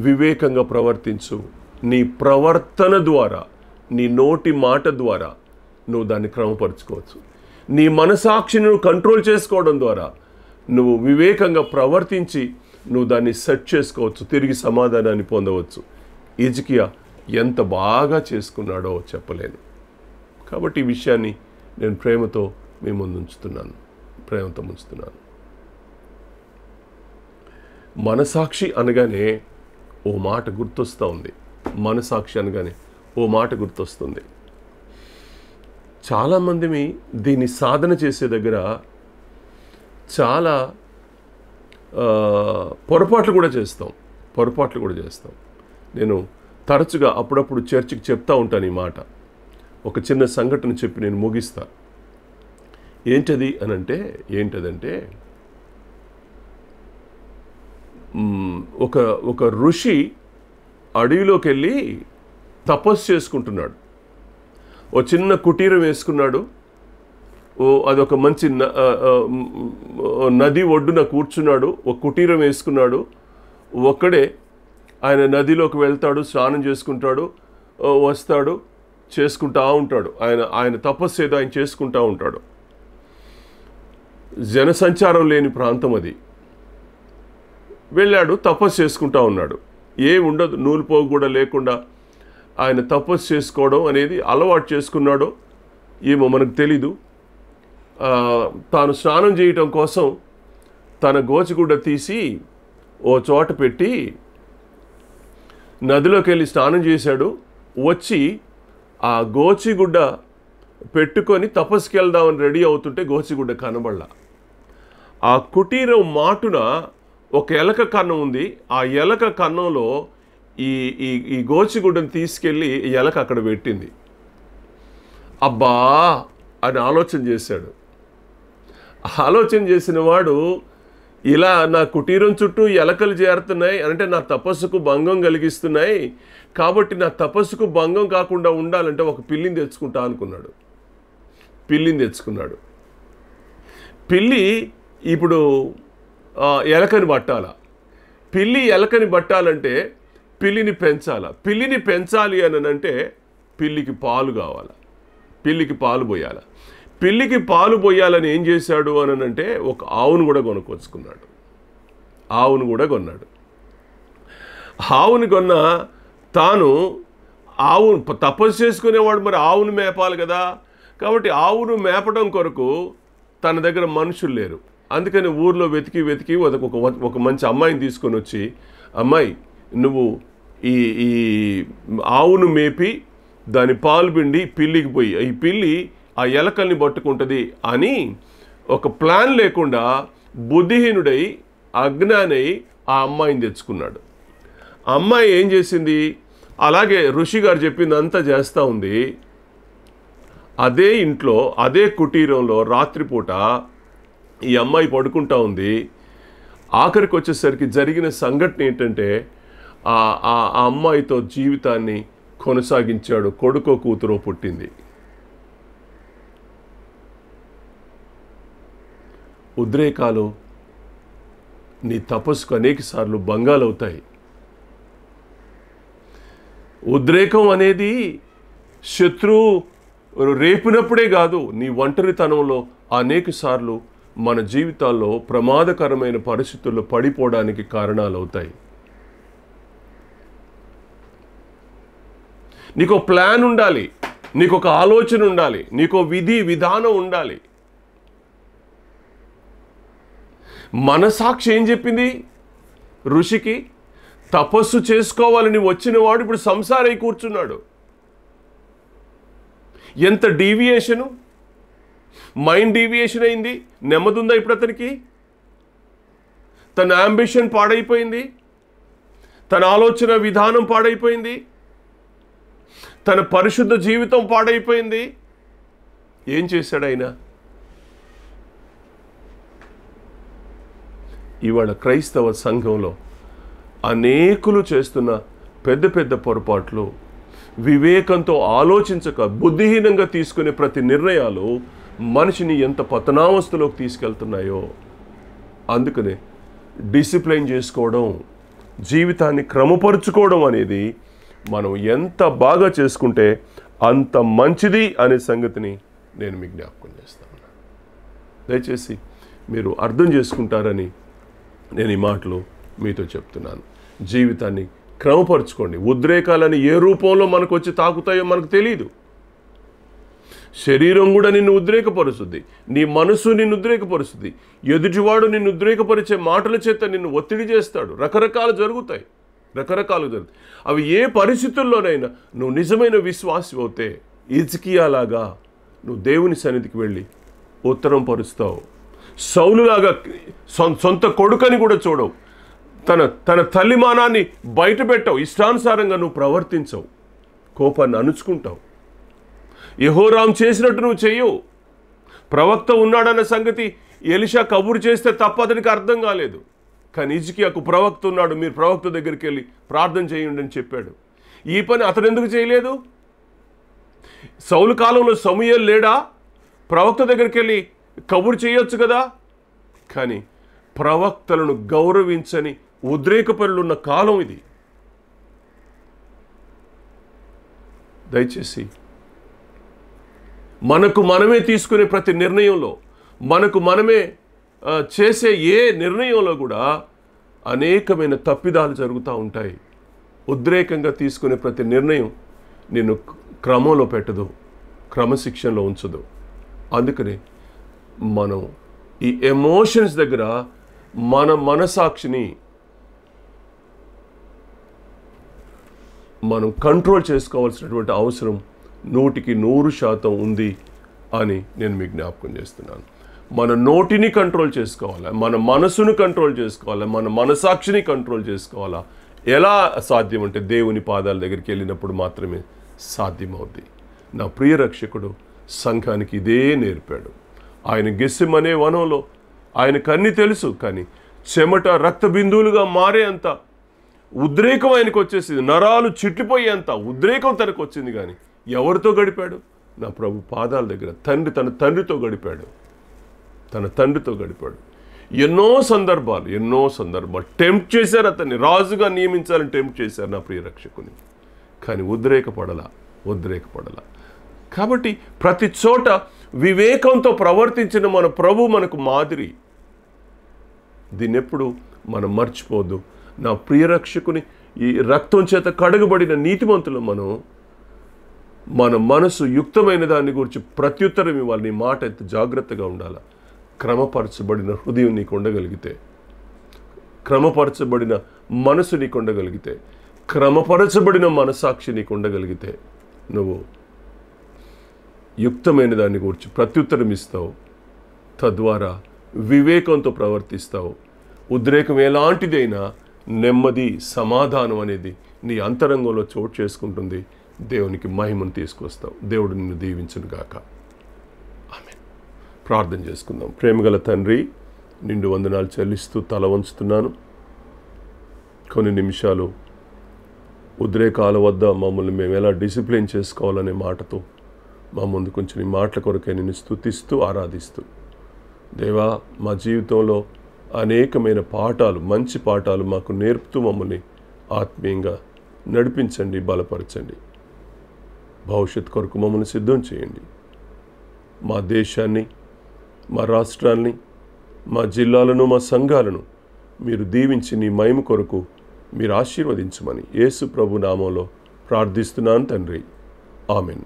వివేకంగా ప్రవర్తించు. నీ ప్రవర్తన ద్వారా, నీ నోటి మాట ద్వారా నువ్వు దాన్ని క్రమపరుచుకోవచ్చు. నీ మనసాక్షిని నువ్వు కంట్రోల్ చేసుకోవడం ద్వారా నువ్వు వివేకంగా ప్రవర్తించి నువ్వు దాన్ని సెట్ చేసుకోవచ్చు, తిరిగి సమాధానాన్ని పొందవచ్చు. హిజ్కియా ఎంత బాగా చేసుకున్నాడో చెప్పలేను. కాబట్టి ఈ విషయాన్ని నేను ప్రేమతో మీ ముందు ఉంచుతున్నాను. మనసాక్షి అనగానే ఓ మాట గుర్తొస్తూ ఉంది. చాలామంది దీన్ని సాధన చేసే దగ్గర చాలా పొరపాట్లు కూడా చేస్తాం. నేను తరచుగా అప్పుడప్పుడు చర్చికి చెప్తా ఉంటాను ఈ మాట. ఒక చిన్న సంఘటన చెప్పి నేను ముగిస్తా. ఏంటదంటే ఒక ఋషి అడవిలోకి వెళ్ళి తపస్సు చేసుకుంటున్నాడు. ఓ చిన్న కుటీరం వేసుకున్నాడు. అదొక మంచి నది ఒడ్డున కూర్చున్నాడు. ఒక కుటీరం వేసుకున్నాడు. ఒక్కడే ఆయన నదిలోకి వెళ్తాడు, స్నానం చేసుకుంటాడు, వస్తాడు, చేసుకుంటా ఉంటాడు. ఆయన తపస్సు ఏదో ఆయన చేసుకుంటా ఉంటాడు. జనసంచారం లేని ప్రాంతం అది. వెళ్ళాడు, తపస్సు చేసుకుంటా ఉన్నాడు. ఏం ఉండదు, నూలు పోగు కూడా లేకుండా ఆయన తపస్సు చేసుకోవడం అనేది అలవాటు చేసుకున్నాడో ఏమో మనకు తెలీదు. తాను స్నానం చేయటం కోసం తన గోచిగుడ్డ తీసి ఓ చోట పెట్టి నదిలోకి వెళ్ళి స్నానం చేశాడు. వచ్చి ఆ గోచిగుడ్డ పెట్టుకొని తపస్సుకి వెళ్దామని రెడీ అవుతుంటే గోచిగుడ్డ కనబడలా. ఆ కుటీరం మాటున ఒక ఎలక కన్నం ఉంది. ఆ ఎలక కన్నంలో ఈ గోచిగుడ్డను తీసుకెళ్ళి ఈ ఎలక అక్కడ పెట్టింది. అబ్బా అని ఆలోచన చేశాడు. ఆలోచన చేసిన వాడు, ఇలా నా కుటీరం చుట్టూ ఎలకలు చేరుతున్నాయి అంటే నా తపస్సుకు భంగం కలిగిస్తున్నాయి, కాబట్టి నా తపస్సుకు భంగం కాకుండా ఉండాలంటే ఒక పిల్లిని తెచ్చుకుంటా అనుకున్నాడు. పిల్లి ఇప్పుడు ఎలకని పట్టాలా? పిల్లి ఎలకని పట్టాలంటే పిల్లిని పెంచాలా? పిల్లిని పెంచాలి అని అంటే పిల్లికి పాలు కావాలా? పిల్లికి పాలు పోయాలా? పిల్లికి పాలు పోయాలని ఏం చేశాడు అని అంటే ఒక ఆవును కూడా కొనుక్కొచ్చుకున్నాడు. ఆవును కొన్న తాను ఆవును తపస్సు చేసుకునేవాడు, మరి ఆవును మేపాలి కదా. కాబట్టి ఆవును మేపడం కొరకు తన దగ్గర మనుషులు లేరు. అందుకని ఊర్లో వెతికి ఒక మంచి అమ్మాయిని తీసుకొని వచ్చి, అమ్మాయి నువ్వు ఈ ఆవును మేపి దాని పాలు పిండి పిల్లికి పోయి ఈ పిల్లి ఆ ఎలకల్ని పట్టుకుంటుంది అని ఒక ప్లాన్ లేకుండా బుద్ధిహీనుడై అజ్ఞానై ఆ అమ్మాయిని తెచ్చుకున్నాడు. అమ్మాయి ఏం చేసింది? అలాగే ఋషి గారు చెప్పింది అంతా చేస్తూ ఉంది. అదే ఇంట్లో అదే కుటీరంలో రాత్రిపూట ఈ అమ్మాయి పడుకుంటా ఉంది. ఆఖరికి వచ్చేసరికి జరిగిన సంఘటన ఏంటంటే ఆ అమ్మాయితో జీవితాన్ని కొనసాగించాడు. కొడుకో కూతురో పుట్టింది. ఉద్రేకాలు నీ తపస్సుకు అనేక సార్లు భంగాలవుతాయి. ఉద్రేకం అనేది శత్రువు రేపినప్పుడే కాదు, నీ ఒంటరితనంలో అనేక సార్లు మన జీవితాల్లో ప్రమాదకరమైన పరిస్థితుల్లో పడిపోవడానికి కారణాలు అవుతాయి. నీకు ప్లాన్ ఉండాలి, నీకు ఒక ఆలోచన ఉండాలి, నీకు విధి విధానం ఉండాలి. మనసాక్షి ఏం చెప్పింది ఋషికి? తపస్సు చేసుకోవాలని వచ్చిన వాడు ఇప్పుడు సంసారై కూర్చున్నాడు. ఎంత డీవియేషను, మైండ్ డీవియేషన్ అయింది. నెమ్మది ఉందా ఇప్పుడు అతనికి? తన అంబిషన్ పాడైపోయింది, తన ఆలోచన విధానం పాడైపోయింది, తన పరిశుద్ధ జీవితం పాడైపోయింది. ఏం చేశాడు ఆయన? ఇవాళ క్రైస్తవ సంఘంలో అనేకులు చేస్తున్న పెద్ద పెద్ద పొరపాట్లు, వివేకంతో ఆలోచించక బుద్ధిహీనంగా తీసుకునే ప్రతి నిర్ణయాలు మనిషిని ఎంత పతనావస్థలోకి తీసుకెళ్తున్నాయో. అందుకనే డిసిప్లైన్ చేసుకోవడం, జీవితాన్ని క్రమపరుచుకోవడం అనేది మనం ఎంత బాగా చేసుకుంటే అంత మంచిది అనే సంగతిని నేను మీకు జ్ఞాపకం చేస్తాను. దయచేసి మీరు అర్థం చేసుకుంటారని నేను ఈ మాటలు మీతో చెప్తున్నాను. జీవితాన్ని క్రమపరుచుకోండి. ఉద్రేకాలని ఏ రూపంలో మనకు వచ్చి తాకుతాయో మనకు తెలియదు. శరీరం కూడా నిన్ను ఉద్రేకపరుస్తుంది, నీ మనసు నిన్ను ఉద్రేకపరుస్తుంది, ఎదుటివాడు నిన్ను ఉద్రేకపరిచే మాటల చేత నిన్ను ఒత్తిడి చేస్తాడు. రకరకాలు జరుగుతాయి. అవి ఏ పరిస్థితుల్లోనైనా నువ్వు నిజమైన విశ్వాసి అవుతే హిజ్కియాలాగా నువ్వు దేవుని సన్నిధికి వెళ్ళి ఉత్తరం పరుస్తావు. సౌలులాగా సొంత కొడుకని కూడా చూడవు. తన తల్లి మానాన్ని బయట పెట్టవు. ఇష్టానుసారంగా నువ్వు ప్రవర్తించవు. కోపాన్ని అణుచుకుంటావు. యెహోరాము చేసినట్టు నువ్వు చెయ్యవు. ప్రవక్త ఉన్నాడన్న సంగతి ఎలీషా కబురు చేస్తే తప్ప అతనికి అర్థం కాలేదు. కానీ హిజ్కియాకు ప్రవక్త ఉన్నాడు, మీరు ప్రవక్త దగ్గరికి వెళ్ళి ప్రార్థన చేయండి అని చెప్పాడు. ఈ పని అతను ఎందుకు చేయలేదు? సౌలు కాలంలో సమూయేలు లేడా? ప్రవక్త దగ్గరికి వెళ్ళి కబురు చేయొచ్చు కదా. కానీ ప్రవక్తలను గౌరవించని ఉద్రేకపరులున్న కాలం ఇది. దయచేసి మనకు మనమే తీసుకునే ప్రతి నిర్ణయంలో, మనకు మనమే చేసే ఏ నిర్ణయంలో కూడా అనేకమైన తప్పిదాలు జరుగుతూ ఉంటాయి. ఉద్రేకంగా తీసుకునే ప్రతి నిర్ణయం నిన్ను క్రమంలో పెట్టదు, క్రమశిక్షణలో ఉంచదు. అందుకని మనం ఈ ఎమోషన్స్ దగ్గర మన మనసాక్షిని మనం కంట్రోల్ చేసుకోవాల్సినటువంటి అవసరం 100% ఉంది అని నేను మీకు జ్ఞాపకం చేస్తున్నాను. మన నోటిని కంట్రోల్ చేసుకోవాలా, మన మనసును కంట్రోల్ చేసుకోవాలా, మన మనసాక్షిని కంట్రోల్ చేసుకోవాలా. ఎలా సాధ్యం అంటే దేవుని పాదాల దగ్గరికి వెళ్ళినప్పుడు మాత్రమే సాధ్యమవుద్ది. నా ప్రియ రక్షకుడు సంఘానికి ఇదే నేర్పాడు. ఆయన గెస్సెమనే వనంలో ఆయనకు అన్నీ తెలుసు, కానీ చెమట రక్త బిందువులుగా మారేంత ఉద్రేకం ఆయనకు వచ్చేసింది. నరాలు చిట్లిపోయేంత ఉద్రేకం తనకు వచ్చింది. కానీ ఎవరితో గడిపాడు? నా ప్రభు పాదాల దగ్గర తన తండ్రితో గడిపాడు. తన తండ్రితో గడిపాడు. ఎన్నో సందర్భాలు టెంప్ట్ చేశారు, అతన్ని రాజుగా నియమించాలని టెంప్ట్ చేశారు నా ప్రియ రక్షకుని. కానీ ఉద్రేకపడలా. కాబట్టి ప్రతి చోట వివేకంతో ప్రవర్తించిన మన ప్రభు మనకు మాదిరి. దీన్ని ఎప్పుడు మనం మర్చిపోద్దు. నా ప్రియ రక్షకుని ఈ రక్తం చేత కడగబడిన నీతిమంతులు మన మనసు యుక్తమైన దాన్ని గురించి ప్రత్యుత్తరం ఇవ్వాలి. నీ మాట ఎంత జాగ్రత్తగా ఉండాలి. క్రమపరచబడిన హృదయం నీకు ఉండగలిగితే, క్రమపరచబడిన మనసు నీకు ఉండగలిగితే, క్రమపరచబడిన మనసాక్షి నీకు ఉండగలిగితే నువ్వు యుక్తమైన దాన్ని గురించి ప్రత్యుత్తరం ఇస్తావు. తద్వారా వివేకంతో ప్రవర్తిస్తావు. ఉద్రేకం ఎలాంటిదైనా నెమ్మది, సమాధానం అనేది నీ అంతరంగంలో చోటు చేసుకుంటుంది. దేవునికి మహిమను తీసుకొస్తావు. దేవుడు నిన్ను దీవించును గాక. ఆమేన్. ప్రార్థన చేసుకుందాం. ప్రేమగల తండ్రి, నిండు వందనాలు చెల్లిస్తూ తల వంచుతున్నాను. కొన్ని నిమిషాలు ఉద్రేకాల వద్ద మమ్మల్ని మేము ఎలా డిసిప్లిన్ చేసుకోవాలనే మాటతో మా ముందు కొంచెం ఈ మాటల కొరకై నిన్ను స్తుతిస్తూ ఆరాధిస్తూ, దేవా, మా జీవితంలో అనేకమైన పాఠాలు, మంచి పాఠాలు మాకు నేర్పుతూ మమ్మల్ని ఆత్మీయంగా నడిపించండి, బలపరచండి. భవిష్యత్ కొరకు మమ్మల్ని సిద్ధం చేయండి. మా దేశాన్ని, మా రాష్ట్రాన్ని, మా జిల్లాలను మా సంఘాలను మీరు దీవించి నీ మహిమ కొరకు మీరు ఆశీర్వదించమని యేసు ప్రభు నామంలో ప్రార్థిస్తున్నాను తండ్రి. ఆమెన్.